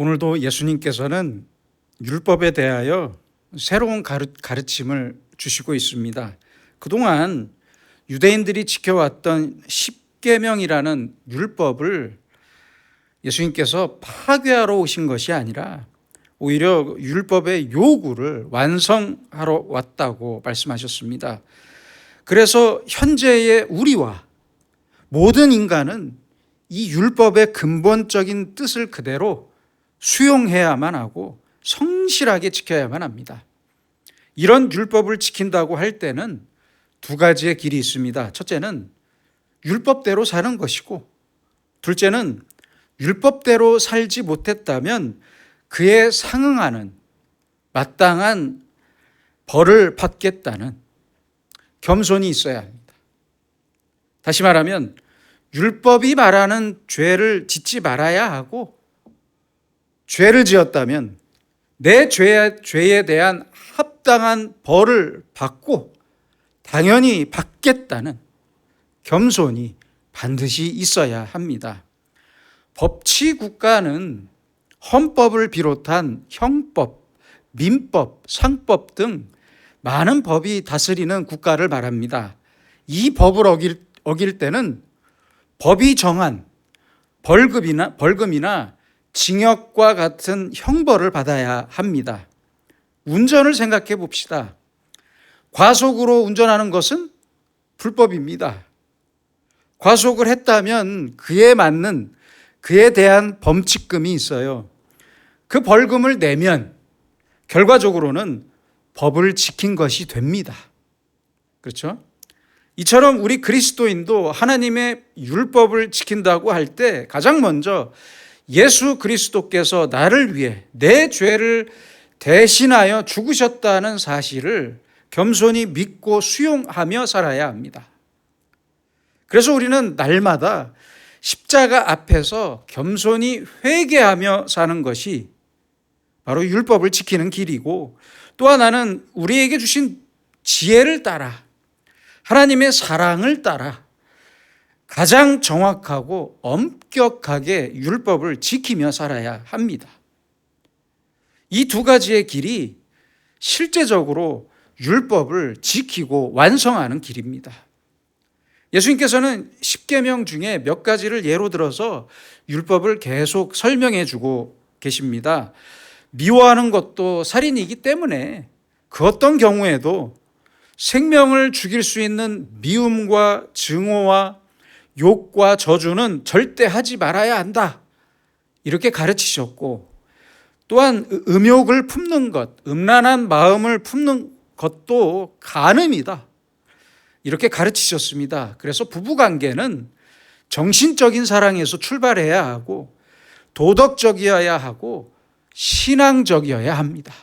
오늘도 예수님께서는 율법에 대하여 새로운 가르침을 주시고 있습니다. 그동안 유대인들이 지켜왔던 십계명이라는 율법을 예수님께서 파괴하러 오신 것이 아니라 오히려 율법의 요구를 완성하러 왔다고 말씀하셨습니다. 그래서 현재의 우리와 모든 인간은 이 율법의 근본적인 뜻을 그대로 수용해야만 하고 성실하게 지켜야만 합니다. 이런 율법을 지킨다고 할 때는 두 가지의 길이 있습니다. 첫째는 율법대로 사는 것이고, 둘째는 율법대로 살지 못했다면 그에 상응하는 마땅한 벌을 받겠다는 겸손이 있어야 합니다. 다시 말하면 율법이 말하는 죄를 짓지 말아야 하고, 죄를 지었다면 내 죄에 대한 합당한 벌을 받고 당연히 받겠다는 겸손이 반드시 있어야 합니다. 법치 국가는 헌법을 비롯한 형법, 민법, 상법 등 많은 법이 다스리는 국가를 말합니다. 이 법을 어길 때는 법이 정한 벌금이나 징역과 같은 형벌을 받아야 합니다. 운전을 생각해 봅시다. 과속으로 운전하는 것은 불법입니다. 과속을 했다면 그에 맞는 그에 대한 범칙금이 있어요. 그 벌금을 내면 결과적으로는 법을 지킨 것이 됩니다. 그렇죠? 이처럼 우리 그리스도인도 하나님의 율법을 지킨다고 할 때 가장 먼저 예수 그리스도께서 나를 위해 내 죄를 대신하여 죽으셨다는 사실을 겸손히 믿고 수용하며 살아야 합니다. 그래서 우리는 날마다 십자가 앞에서 겸손히 회개하며 사는 것이 바로 율법을 지키는 길이고, 또 하나는 우리에게 주신 지혜를 따라 하나님의 사랑을 따라 가장 정확하고 엄격하게 율법을 지키며 살아야 합니다. 이 두 가지의 길이 실제적으로 율법을 지키고 완성하는 길입니다. 예수님께서는 십계명 중에 몇 가지를 예로 들어서 율법을 계속 설명해 주고 계십니다. 미워하는 것도 살인이기 때문에 그 어떤 경우에도 생명을 죽일 수 있는 미움과 증오와 욕과 저주는 절대 하지 말아야 한다, 이렇게 가르치셨고, 또한 음욕을 품는 것, 음란한 마음을 품는 것도 간음이다, 이렇게 가르치셨습니다. 그래서 부부관계는 정신적인 사랑에서 출발해야 하고 도덕적이어야 하고 신앙적이어야 합니다.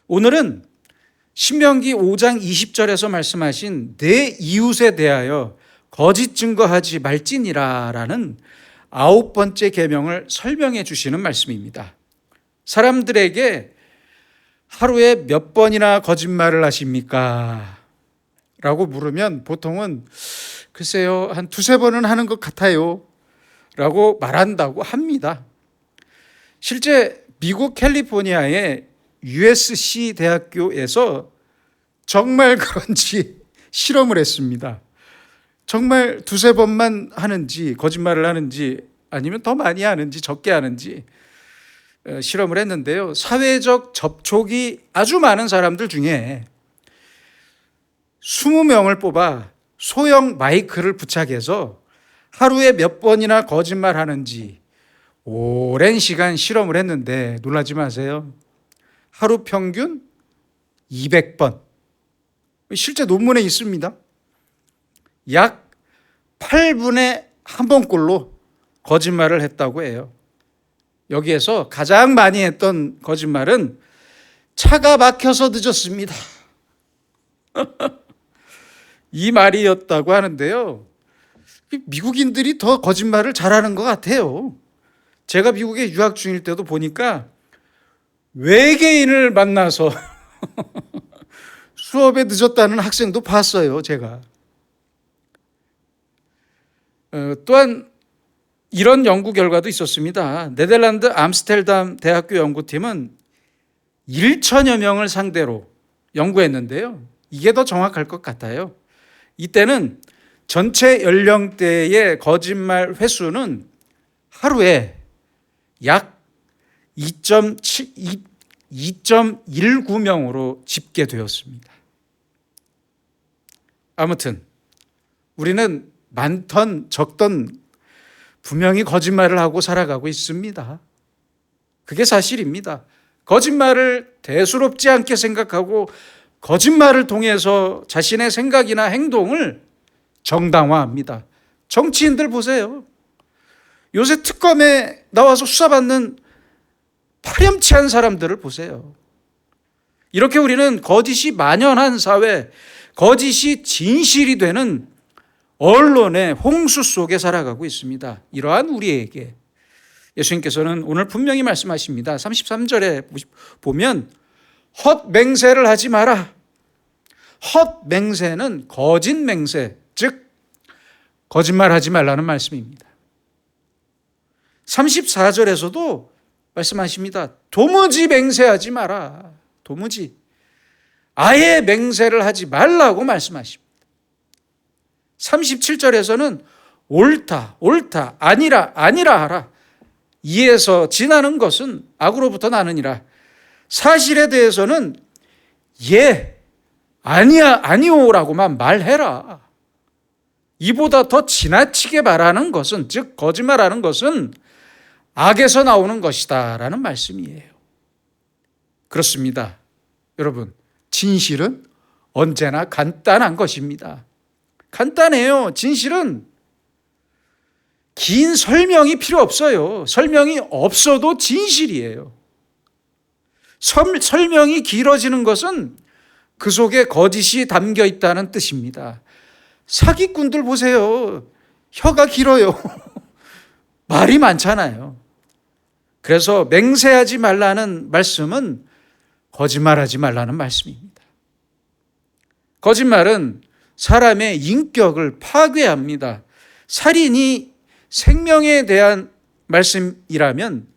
오늘은 신명기 5장 20절에서 말씀하신 내 이웃에 대하여 거짓 증거하지 말지니라라는 9번째 계명을 설명해 주시는 말씀입니다. 사람들에게 하루에 몇 번이나 거짓말을 하십니까? 라고 물으면 보통은 글쎄요, 한 두세 번은 하는 것 같아요 라고 말한다고 합니다. 실제 미국 캘리포니아의 USC 대학교에서 정말 그런지 실험을 했습니다. 정말 두세 번만 하는지, 거짓말을 하는지, 아니면 더 많이 하는지 적게 하는지 실험을 했는데요. 사회적 접촉이 아주 많은 사람들 중에 20명을 뽑아 소형 마이크를 부착해서 하루에 몇 번이나 거짓말하는지 오랜 시간 실험을 했는데 놀라지 마세요. 하루 평균 200번. 실제 논문에 있습니다. 약 8분의 1번꼴로 거짓말을 했다고 해요. 여기에서 가장 많이 했던 거짓말은 차가 막혀서 늦었습니다, 이 말이었다고 하는데요. 미국인들이 더 거짓말을 잘하는 것 같아요. 제가 미국에 유학 중일 때도 보니까 외계인을 만나서 수업에 늦었다는 학생도 봤어요, 제가. 또한 이런 연구 결과도 있었습니다. 네덜란드 암스테르담 대학교 연구팀은 1천여 명을 상대로 연구했는데요. 이게 더 정확할 것 같아요. 이때는 전체 연령대의 거짓말 횟수는 하루에 약 2.19명으로 집계되었습니다. 아무튼 우리는 많던 적던 분명히 거짓말을 하고 살아가고 있습니다. 그게 사실입니다. 거짓말을 대수롭지 않게 생각하고 거짓말을 통해서 자신의 생각이나 행동을 정당화합니다. 정치인들 보세요. 요새 특검에 나와서 수사받는 파렴치한 사람들을 보세요. 이렇게 우리는 거짓이 만연한 사회, 거짓이 진실이 되는 언론의 홍수 속에 살아가고 있습니다. 이러한 우리에게 예수님께서는 오늘 분명히 말씀하십니다. 33절에 보면 헛맹세를 하지 마라. 헛맹세는 거짓 맹세, 즉 거짓말하지 말라는 말씀입니다. 34절에서도 말씀하십니다. 도무지 맹세하지 마라. 도무지. 아예 맹세를 하지 말라고 말씀하십니다. 37절에서는 옳다, 옳다, 아니라, 아니라 하라. 이에서 지나는 것은 악으로부터 나느니라. 사실에 대해서는 예, 아니야, 아니오라고만 말해라. 이보다 더 지나치게 말하는 것은, 즉 거짓말하는 것은 악에서 나오는 것이다 라는 말씀이에요. 그렇습니다. 여러분, 진실은 언제나 간단한 것입니다. 간단해요. 진실은 긴 설명이 필요 없어요. 설명이 없어도 진실이에요. 설명이 길어지는 것은 그 속에 거짓이 담겨 있다는 뜻입니다. 사기꾼들 보세요. 혀가 길어요. 말이 많잖아요. 그래서 맹세하지 말라는 말씀은 거짓말하지 말라는 말씀입니다. 거짓말은 사람의 인격을 파괴합니다. 살인이 생명에 대한 말씀이라면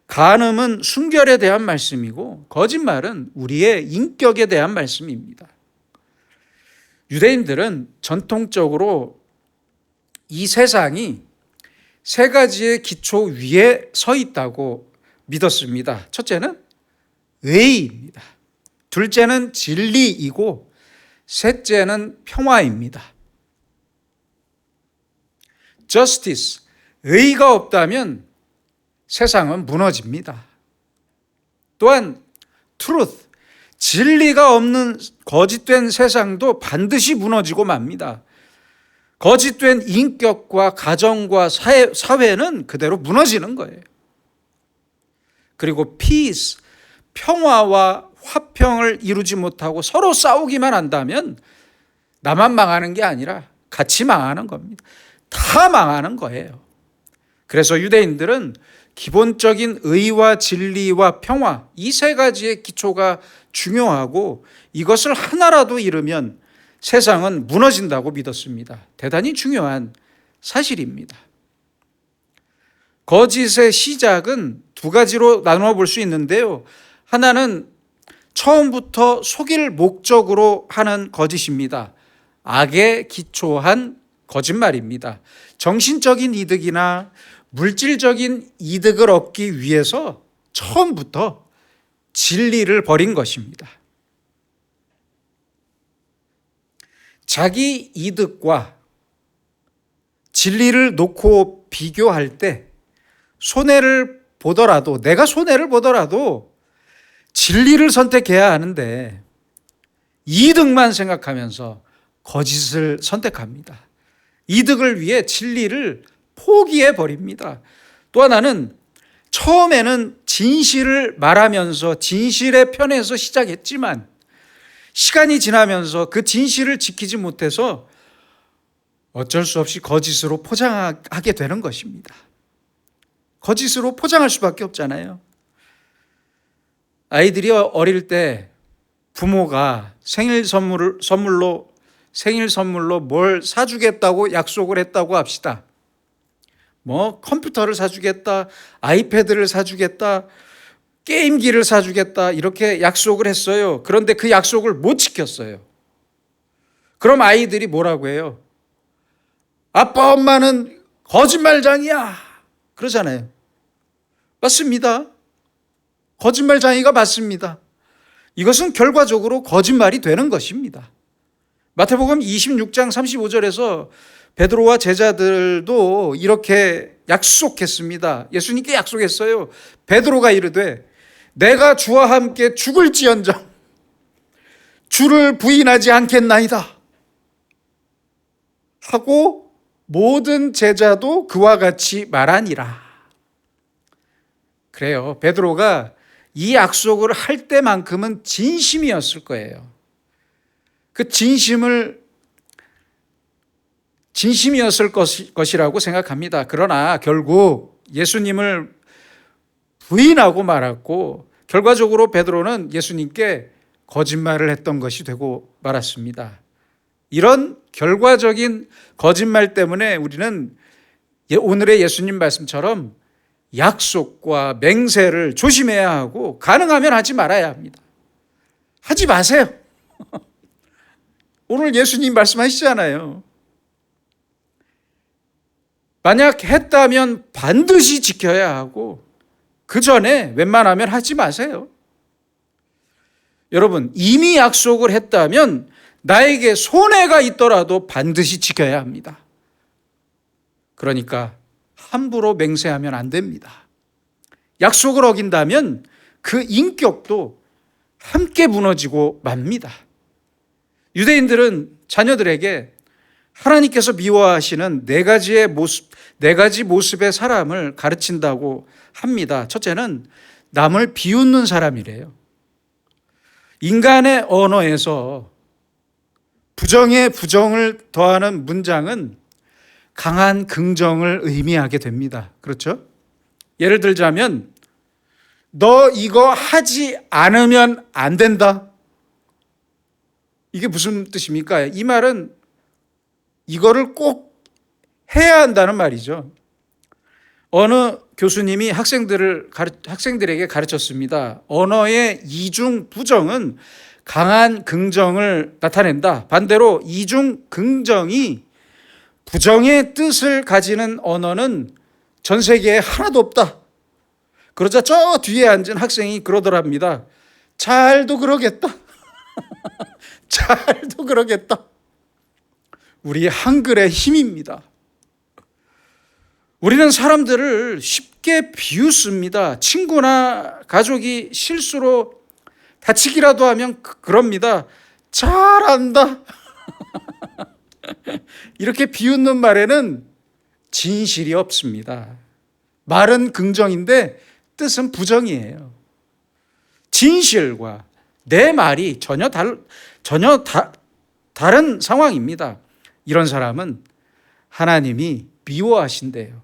간음은 순결에 대한 말씀이고 거짓말은 우리의 인격에 대한 말씀입니다. 유대인들은 전통적으로 이 세상이 세 가지의 기초 위에 서 있다고 믿었습니다. 첫째는 의입니다. 둘째는 진리이고 셋째는 평화입니다. justice, 의가 없다면 세상은 무너집니다. 또한 truth, 진리가 없는 거짓된 세상도 반드시 무너지고 맙니다. 거짓된 인격과 가정과 사회는 그대로 무너지는 거예요. 그리고 peace, 평화와 화평을 이루지 못하고 서로 싸우기만 한다면 나만 망하는 게 아니라 같이 망하는 겁니다. 다 망하는 거예요. 그래서 유대인들은 기본적인 의와 진리와 평화, 이 세 가지의 기초가 중요하고 이것을 하나라도 잃으면 세상은 무너진다고 믿었습니다. 대단히 중요한 사실입니다. 거짓의 시작은 두 가지로 나누어 볼 수 있는데요. 하나는 처음부터 속일 목적으로 하는 거짓입니다. 악에 기초한 거짓말입니다. 정신적인 이득이나 물질적인 이득을 얻기 위해서 처음부터 진리를 버린 것입니다. 자기 이득과 진리를 놓고 비교할 때 손해를 보더라도, 내가 손해를 보더라도 진리를 선택해야 하는데 이득만 생각하면서 거짓을 선택합니다. 이득을 위해 진리를 포기해 버립니다. 또 하나는 처음에는 진실을 말하면서 진실의 편에서 시작했지만 시간이 지나면서 그 진실을 지키지 못해서 어쩔 수 없이 거짓으로 포장하게 되는 것입니다. 거짓으로 포장할 수밖에 없잖아요. 아이들이 어릴 때 부모가 생일 선물로 뭘 사주겠다고 약속을 했다고 합시다. 뭐 컴퓨터를 사주겠다, 아이패드를 사주겠다, 게임기를 사주겠다 이렇게 약속을 했어요. 그런데 그 약속을 못 지켰어요. 그럼 아이들이 뭐라고 해요? 아빠 엄마는 거짓말장이야 그러잖아요. 맞습니다. 거짓말장이가 맞습니다. 이것은 결과적으로 거짓말이 되는 것입니다. 마태복음 26장 35절에서 베드로와 제자들도 이렇게 약속했습니다. 예수님께 약속했어요. 베드로가 이르되 내가 주와 함께 죽을지언정 주를 부인하지 않겠나이다 하고 모든 제자도 그와 같이 말하니라. 그래요. 베드로가 이 약속을 할 때만큼은 진심이었을 거예요. 그 진심이었을 것이라고 생각합니다. 그러나 결국 예수님을 부인하고 말았고 결과적으로 베드로는 예수님께 거짓말을 했던 것이 되고 말았습니다. 이런 결과적인 거짓말 때문에 우리는 오늘의 예수님 말씀처럼 약속과 맹세를 조심해야 하고 가능하면 하지 말아야 합니다. 하지 마세요. 오늘 예수님 말씀하시잖아요. 만약 했다면 반드시 지켜야 하고 그 전에 웬만하면 하지 마세요. 여러분, 이미 약속을 했다면 나에게 손해가 있더라도 반드시 지켜야 합니다. 그러니까 함부로 맹세하면 안 됩니다. 약속을 어긴다면 그 인격도 함께 무너지고 맙니다. 유대인들은 자녀들에게 하나님께서 미워하시는 네 가지 모습의 사람을 가르친다고 합니다. 첫째는 남을 비웃는 사람이래요. 인간의 언어에서 부정에 부정을 더하는 문장은 강한 긍정을 의미하게 됩니다. 그렇죠? 예를 들자면 너 이거 하지 않으면 안 된다. 이게 무슨 뜻입니까? 이 말은 이거를 꼭 해야 한다는 말이죠. 어느 교수님이 학생들에게 가르쳤습니다. 언어의 이중 부정은 강한 긍정을 나타낸다. 반대로 이중 긍정이 부정의 뜻을 가지는 언어는 전 세계에 하나도 없다. 그러자 저 뒤에 앉은 학생이 그러더랍니다. 잘도 그러겠다. 잘도 그러겠다. 우리 한글의 힘입니다. 우리는 사람들을 쉽게 비웃습니다. 친구나 가족이 실수로 다치기라도 하면 그럽니다. 잘한다. 이렇게 비웃는 말에는 진실이 없습니다. 말은 긍정인데 뜻은 부정이에요. 진실과 내 말이 전혀 다른 상황입니다. 이런 사람은 하나님이 미워하신대요.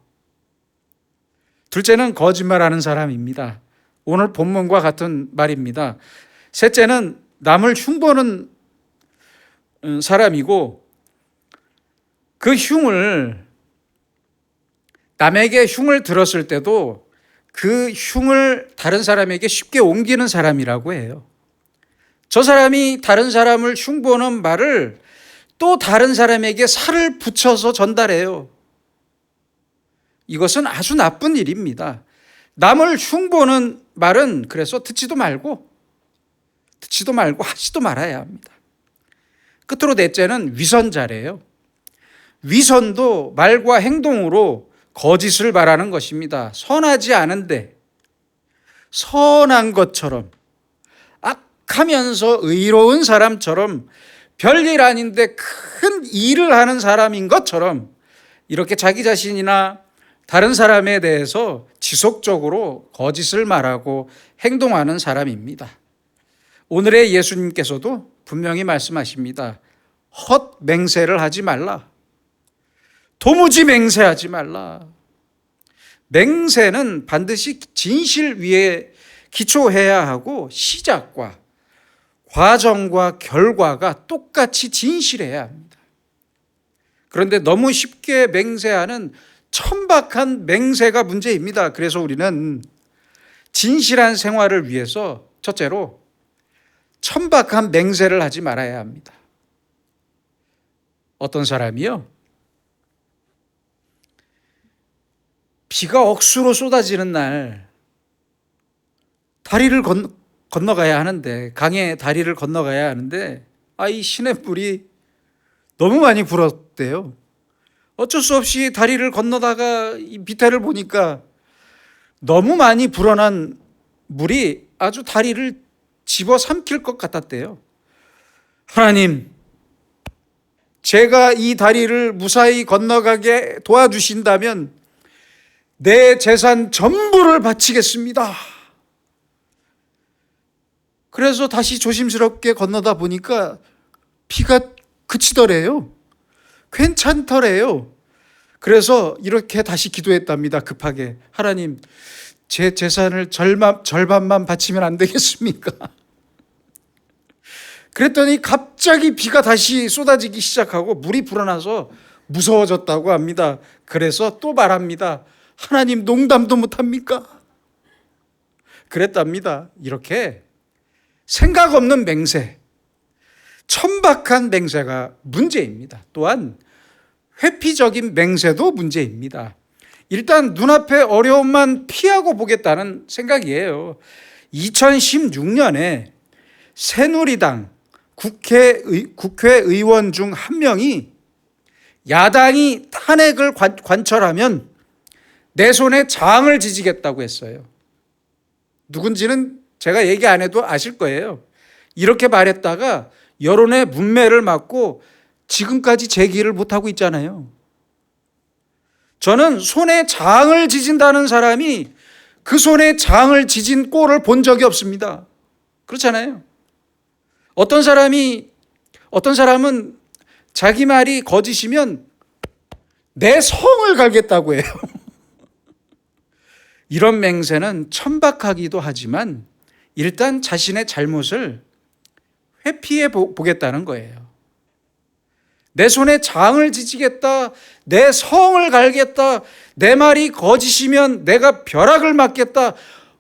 둘째는 거짓말하는 사람입니다. 오늘 본문과 같은 말입니다. 셋째는 남을 흉보는 사람이고 그 남에게 흉을 들었을 때도 그 흉을 다른 사람에게 쉽게 옮기는 사람이라고 해요. 저 사람이 다른 사람을 흉보는 말을 또 다른 사람에게 살을 붙여서 전달해요. 이것은 아주 나쁜 일입니다. 남을 흉보는 말은 그래서 듣지도 말고 하지도 말아야 합니다. 끝으로 넷째는 위선자래요. 위선도 말과 행동으로 거짓을 말하는 것입니다. 선하지 않은데 선한 것처럼 악하면서 의로운 사람처럼 별일 아닌데 큰 일을 하는 사람인 것처럼 이렇게 자기 자신이나 다른 사람에 대해서 지속적으로 거짓을 말하고 행동하는 사람입니다. 오늘의 예수님께서도 분명히 말씀하십니다. 헛맹세를 하지 말라. 도무지 맹세하지 말라. 맹세는 반드시 진실 위에 기초해야 하고 시작과 과정과 결과가 똑같이 진실해야 합니다. 그런데 너무 쉽게 맹세하는 천박한 맹세가 문제입니다. 그래서 우리는 진실한 생활을 위해서 첫째로 천박한 맹세를 하지 말아야 합니다. 어떤 사람이요? 비가 억수로 쏟아지는 날 다리를 건너가야 하는데, 강에 다리를 건너가야 하는데 이 시냇물이 너무 많이 불었대요. 어쩔 수 없이 다리를 건너다가 이 밑에를 보니까 너무 많이 불어난 물이 아주 다리를 집어삼킬 것 같았대요. 하나님, 제가 이 다리를 무사히 건너가게 도와주신다면 내 재산 전부를 바치겠습니다. 그래서 다시 조심스럽게 건너다 보니까 비가 그치더래요. 괜찮더래요. 그래서 이렇게 다시 기도했답니다. 급하게. 하나님, 제 재산을 절반만 바치면 안 되겠습니까? 그랬더니 갑자기 비가 다시 쏟아지기 시작하고 물이 불어나서 무서워졌다고 합니다. 그래서 또 말합니다. 하나님, 농담도 못합니까? 그랬답니다. 이렇게 생각 없는 맹세, 천박한 맹세가 문제입니다. 또한 회피적인 맹세도 문제입니다. 일단 눈앞의 어려움만 피하고 보겠다는 생각이에요. 2016년에 새누리당 국회의원 중 한 명이 야당이 탄핵을 관철하면 내 손에 장을 지지겠다고 했어요. 누군지는 제가 얘기 안 해도 아실 거예요. 이렇게 말했다가 여론의 문매를 맞고 지금까지 제기를 못하고 있잖아요. 저는 손에 장을 지진다는 사람이 그 손에 장을 지진 꼴을 본 적이 없습니다. 그렇잖아요. 어떤 사람은 자기 말이 거짓이면 내 성을 갈겠다고 해요. 이런 맹세는 천박하기도 하지만 일단 자신의 잘못을 회피해 보겠다는 거예요. 내 손에 장을 지지겠다, 내 성을 갈겠다, 내 말이 거짓이면 내가 벼락을 맞겠다.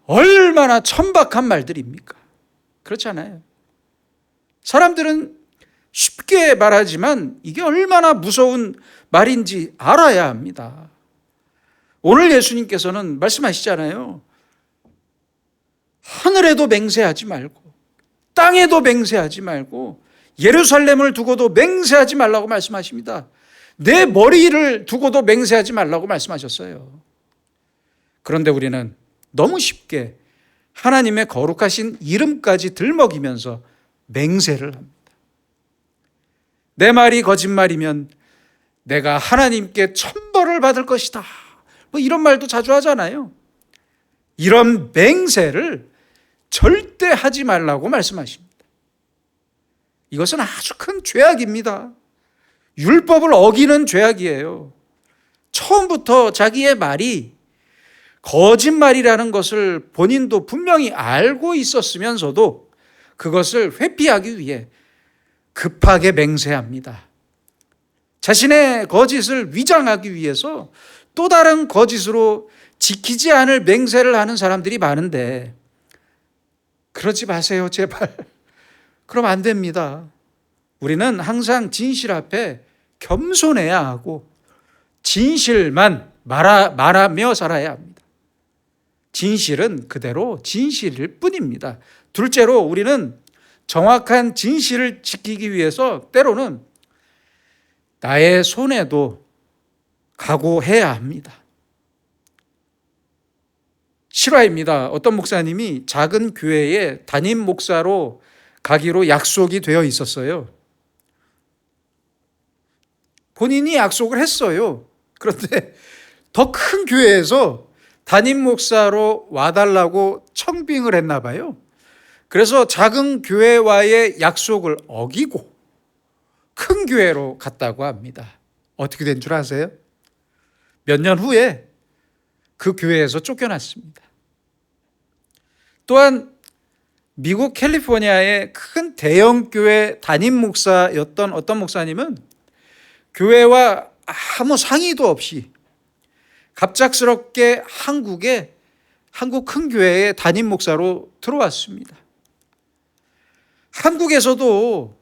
얼마나 천박한 말들입니까? 그렇잖아요. 사람들은 쉽게 말하지만 이게 얼마나 무서운 말인지 알아야 합니다. 오늘 예수님께서는 말씀하시잖아요. 하늘에도 맹세하지 말고 땅에도 맹세하지 말고 예루살렘을 두고도 맹세하지 말라고 말씀하십니다. 내 머리를 두고도 맹세하지 말라고 말씀하셨어요. 그런데 우리는 너무 쉽게 하나님의 거룩하신 이름까지 들먹이면서 맹세를 합니다. 내 말이 거짓말이면 내가 하나님께 천벌을 받을 것이다. 이런 말도 자주 하잖아요. 이런 맹세를 절대 하지 말라고 말씀하십니다. 이것은 아주 큰 죄악입니다. 율법을 어기는 죄악이에요. 처음부터 자기의 말이 거짓말이라는 것을 본인도 분명히 알고 있었으면서도 그것을 회피하기 위해 급하게 맹세합니다. 자신의 거짓을 위장하기 위해서 또 다른 거짓으로 지키지 않을 맹세를 하는 사람들이 많은데 그러지 마세요, 제발. 그럼 안 됩니다. 우리는 항상 진실 앞에 겸손해야 하고 진실만 말하며 살아야 합니다. 진실은 그대로 진실일 뿐입니다. 둘째로 우리는 정확한 진실을 지키기 위해서 때로는 나의 손해도 각오해야 합니다. 실화입니다. 어떤 목사님이 작은 교회에 담임 목사로 가기로 약속이 되어 있었어요. 본인이 약속을 했어요. 그런데 더 큰 교회에서 담임 목사로 와달라고 청빙을 했나 봐요. 그래서 작은 교회와의 약속을 어기고 큰 교회로 갔다고 합니다. 어떻게 된 줄 아세요? 몇 년 후에 그 교회에서 쫓겨났습니다. 또한 미국 캘리포니아의 큰 대형 교회 담임 목사였던 어떤 목사님은 교회와 아무 상의도 없이 갑작스럽게 한국 큰 교회의 담임 목사로 들어왔습니다. 한국에서도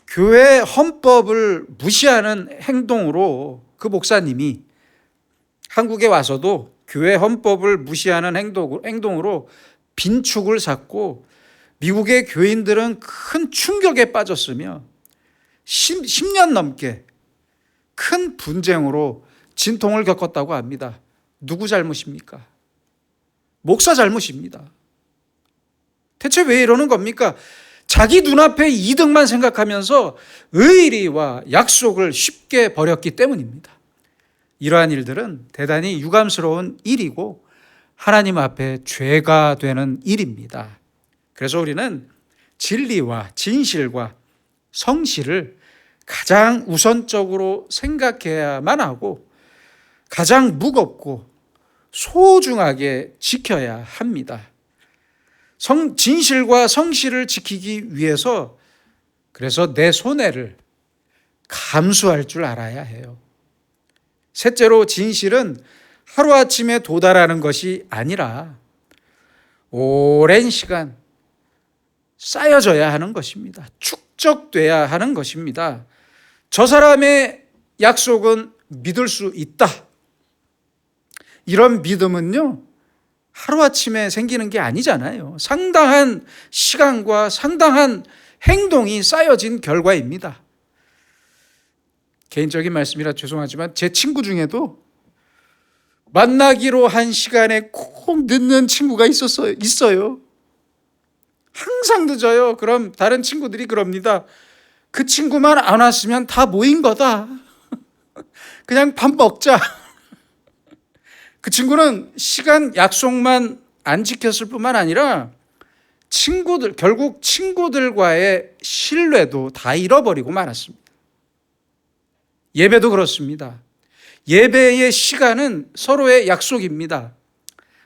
교회 헌법을 무시하는 행동으로 그 목사님이 한국에 와서도 교회 헌법을 무시하는 행동으로 빈축을 샀고 미국의 교인들은 큰 충격에 빠졌으며 10년 넘게 큰 분쟁으로 진통을 겪었다고 합니다. 누구 잘못입니까? 목사 잘못입니다. 대체 왜 이러는 겁니까? 자기 눈앞의 이득만 생각하면서 의리와 약속을 쉽게 버렸기 때문입니다. 이러한 일들은 대단히 유감스러운 일이고 하나님 앞에 죄가 되는 일입니다. 그래서 우리는 진리와 진실과 성실을 가장 우선적으로 생각해야만 하고 가장 무겁고 소중하게 지켜야 합니다. 진실과 성실을 지키기 위해서 그래서 내 손해를 감수할 줄 알아야 해요. 셋째로 진실은 하루아침에 도달하는 것이 아니라 오랜 시간 쌓여져야 하는 것입니다. 축적돼야 하는 것입니다. 저 사람의 약속은 믿을 수 있다. 이런 믿음은요, 하루아침에 생기는 게 아니잖아요. 상당한 시간과 상당한 행동이 쌓여진 결과입니다. 개인적인 말씀이라 죄송하지만 제 친구 중에도 만나기로 한 시간에 꼭 늦는 친구가 있어요. 항상 늦어요. 그럼 다른 친구들이 그럽니다. 그 친구만 안 왔으면 다 모인 거다. 그냥 밥 먹자. 그 친구는 시간 약속만 안 지켰을 뿐만 아니라 결국 친구들과의 신뢰도 다 잃어버리고 말았습니다. 예배도 그렇습니다. 예배의 시간은 서로의 약속입니다.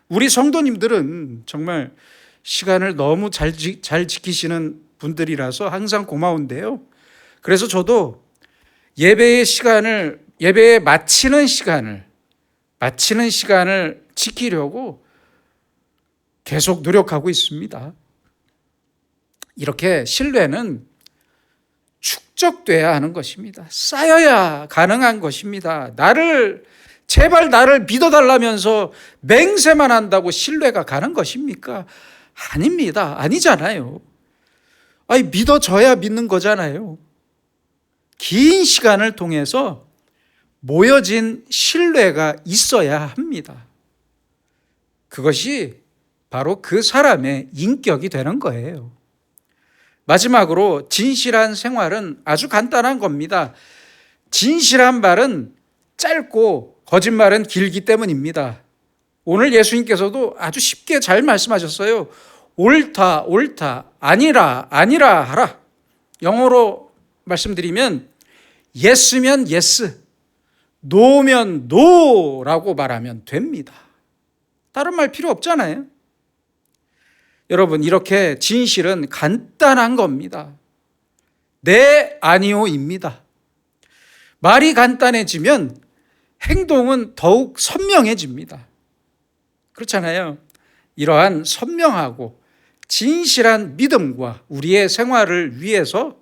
우리 성도님들은 정말 시간을 너무 잘 지키시는 분들이라서 항상 고마운데요. 그래서 저도 예배에 마치는 시간을 지키려고 계속 노력하고 있습니다. 이렇게 신뢰는 축적돼야 하는 것입니다. 쌓여야 가능한 것입니다. 제발 나를 믿어달라면서 맹세만 한다고 신뢰가 가는 것입니까? 아닙니다. 아니잖아요. 믿어져야 믿는 거잖아요. 긴 시간을 통해서 모여진 신뢰가 있어야 합니다. 그것이 바로 그 사람의 인격이 되는 거예요. 마지막으로 진실한 생활은 아주 간단한 겁니다. 진실한 말은 짧고 거짓말은 길기 때문입니다. 오늘 예수님께서도 아주 쉽게 잘 말씀하셨어요. 옳다, 아니라 하라. 영어로 말씀드리면 yes면 yes, no면 no라고 말하면 됩니다. 다른 말 필요 없잖아요. 여러분, 이렇게 진실은 간단한 겁니다. 네, 아니오입니다. 말이 간단해지면 행동은 더욱 선명해집니다. 그렇잖아요. 이러한 선명하고 진실한 믿음과 우리의 생활을 위해서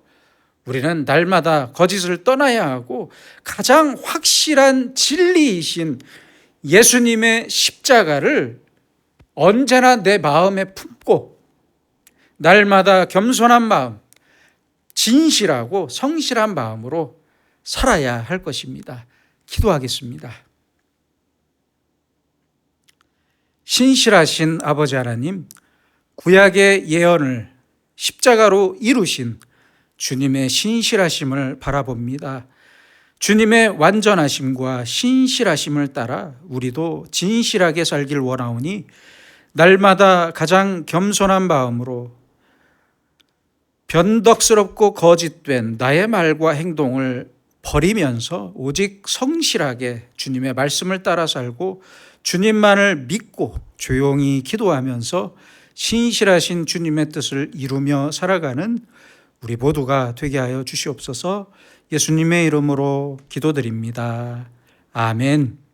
우리는 날마다 거짓을 떠나야 하고 가장 확실한 진리이신 예수님의 십자가를 언제나 내 마음에 품고 날마다 겸손한 마음, 진실하고 성실한 마음으로 살아야 할 것입니다. 기도하겠습니다. 신실하신 아버지 하나님, 구약의 예언을 십자가로 이루신 주님의 신실하심을 바라봅니다. 주님의 완전하심과 신실하심을 따라 우리도 진실하게 살길 원하오니 날마다 가장 겸손한 마음으로 변덕스럽고 거짓된 나의 말과 행동을 버리면서 오직 성실하게 주님의 말씀을 따라 살고 주님만을 믿고 조용히 기도하면서 신실하신 주님의 뜻을 이루며 살아가는 우리 모두가 되게 하여 주시옵소서. 예수님의 이름으로 기도드립니다. 아멘.